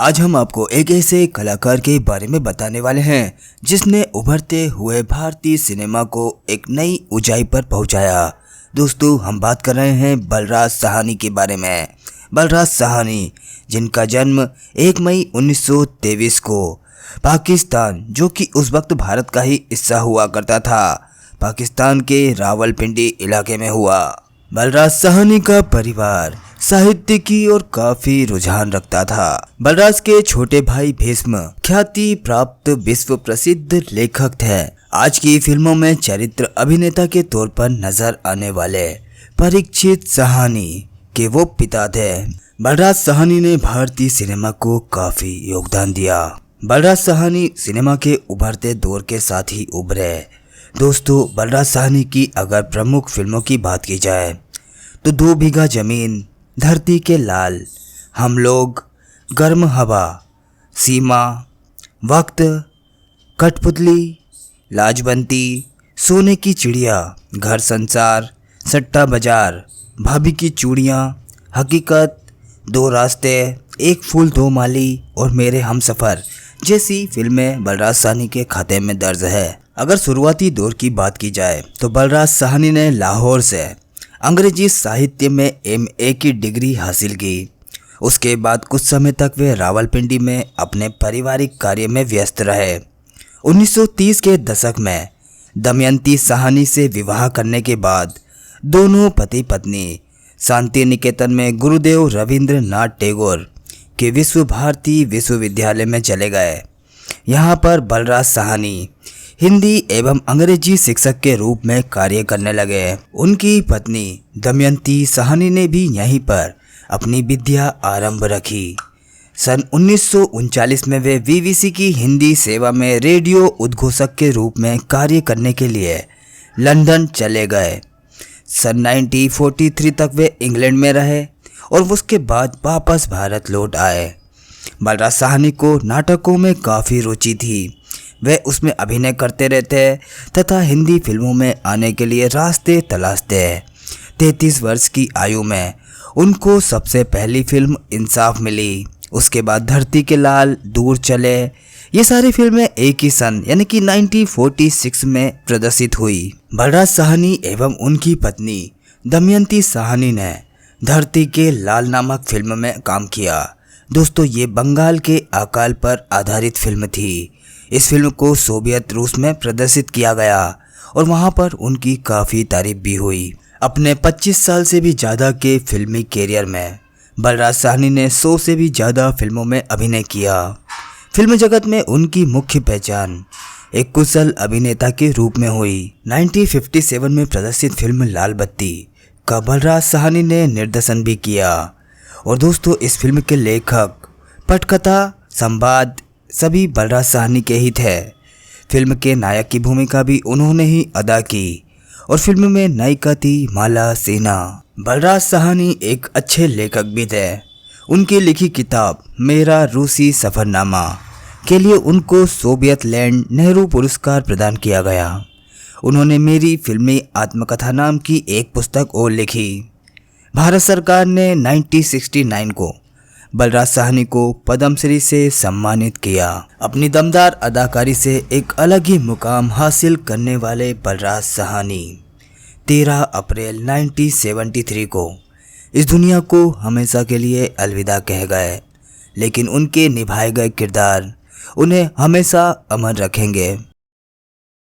आज हम आपको एक ऐसे कलाकार के बारे में बताने वाले हैं जिसने उभरते हुए भारतीय सिनेमा को एक नई ऊंचाई पर पहुंचाया। दोस्तों, हम बात कर रहे हैं बलराज साहनी के बारे में। बलराज साहनी, जिनका जन्म 1 मई 1923 को पाकिस्तान, जो कि उस वक्त भारत का ही हिस्सा हुआ करता था, पाकिस्तान के रावलपिंडी इलाके में हुआ। बलराज साहनी का परिवार साहित्य की ओर काफी रुझान रखता था। बलराज के छोटे भाई भीष्म ख्याति प्राप्त विश्व प्रसिद्ध लेखक थे। आज की फिल्मों में चरित्र अभिनेता के तौर पर नजर आने वाले परीक्षित साहनी के वो पिता थे। बलराज साहनी ने भारतीय सिनेमा को काफी योगदान दिया। बलराज साहनी सिनेमा के उभरते दौर के साथ ही उभरे। दोस्तों, बलराज साहनी की अगर प्रमुख फिल्मों की बात की जाए तो 2 बीघा जमीन, धरती के लाल, हम लोग, गर्म हवा, सीमा, वक्त, कठपुतली, लाजवंती, सोने की चिड़िया, घर संसार, सट्टा बाजार, भाभी की चूड़ियाँ, हकीकत, 2 रास्ते, एक फूल 2 माली और मेरे हमसफ़र जैसी फिल्में बलराज साहनी के खाते में दर्ज है। अगर शुरुआती दौर की बात की जाए तो बलराज साहनी ने लाहौर से अंग्रेजी साहित्य में MA की डिग्री हासिल की। उसके बाद कुछ समय तक वे रावलपिंडी में अपने पारिवारिक कार्य में व्यस्त रहे। 1930 के दशक में दमयंती साहनी से विवाह करने के बाद दोनों पति पत्नी शांति निकेतन में गुरुदेव रविंद्रनाथ टैगोर के विश्व भारती विश्वविद्यालय में चले गए। यहाँ पर बलराज साहनी हिंदी एवं अंग्रेजी शिक्षक के रूप में कार्य करने लगे। उनकी पत्नी दमयंती साहनी ने भी यहीं पर अपनी विद्या आरंभ रखी। सन 1939 में वे BBC की हिंदी सेवा में रेडियो उद्घोषक के रूप में कार्य करने के लिए लंदन चले गए। सन 1943 तक वे इंग्लैंड में रहे और उसके बाद वापस भारत लौट आए। बलराज साहनी को नाटकों में काफ़ी रुचि थी। वे उसमें अभिनय करते रहते तथा हिंदी फिल्मों में आने के लिए रास्ते तलाशते। 33 वर्ष की आयु में उनको सबसे पहली फिल्म इंसाफ मिली। उसके बाद धरती के लाल, दूर चले, ये सारी फिल्में एक ही सन यानी कि 1946 में प्रदर्शित हुई। बलराज साहनी एवं उनकी पत्नी दमयंती साहनी ने धरती के लाल नामक फिल्म में काम किया। दोस्तों, ये बंगाल के अकाल पर आधारित फिल्म थी। इस फिल्म को सोवियत रूस में प्रदर्शित किया गया और वहां पर उनकी काफ़ी तारीफ भी हुई। अपने 25 साल से भी ज़्यादा के फिल्मी कैरियर में बलराज साहनी ने 100 से भी ज़्यादा फिल्मों में अभिनय किया। फिल्म जगत में उनकी मुख्य पहचान एक कुशल अभिनेता के रूप में हुई। 1957 में प्रदर्शित फिल्म लाल बत्ती का बलराज साहनी ने निर्देशन भी किया। और दोस्तों, इस फिल्म के लेखक, पटकथा, संवाद सभी बलराज साहनी के ही थे। फिल्म के नायक की भूमिका भी उन्होंने ही अदा की और फिल्म में नायिका थी माला सिन्हा। बलराज साहनी एक अच्छे लेखक भी थे। उनकी लिखी किताब मेरा रूसी सफ़रनामा के लिए उनको सोवियत लैंड नेहरू पुरस्कार प्रदान किया गया। उन्होंने मेरी फिल्मी आत्मकथा नाम की एक पुस्तक और लिखी। भारत सरकार ने 1969 को बलराज साहनी को पद्मश्री से सम्मानित किया। अपनी दमदार अदाकारी से एक अलग ही मुकाम हासिल करने वाले बलराज साहनी 13 अप्रैल 1973 को इस दुनिया को हमेशा के लिए अलविदा कह गए, लेकिन उनके निभाए गए किरदार उन्हें हमेशा अमर रखेंगे।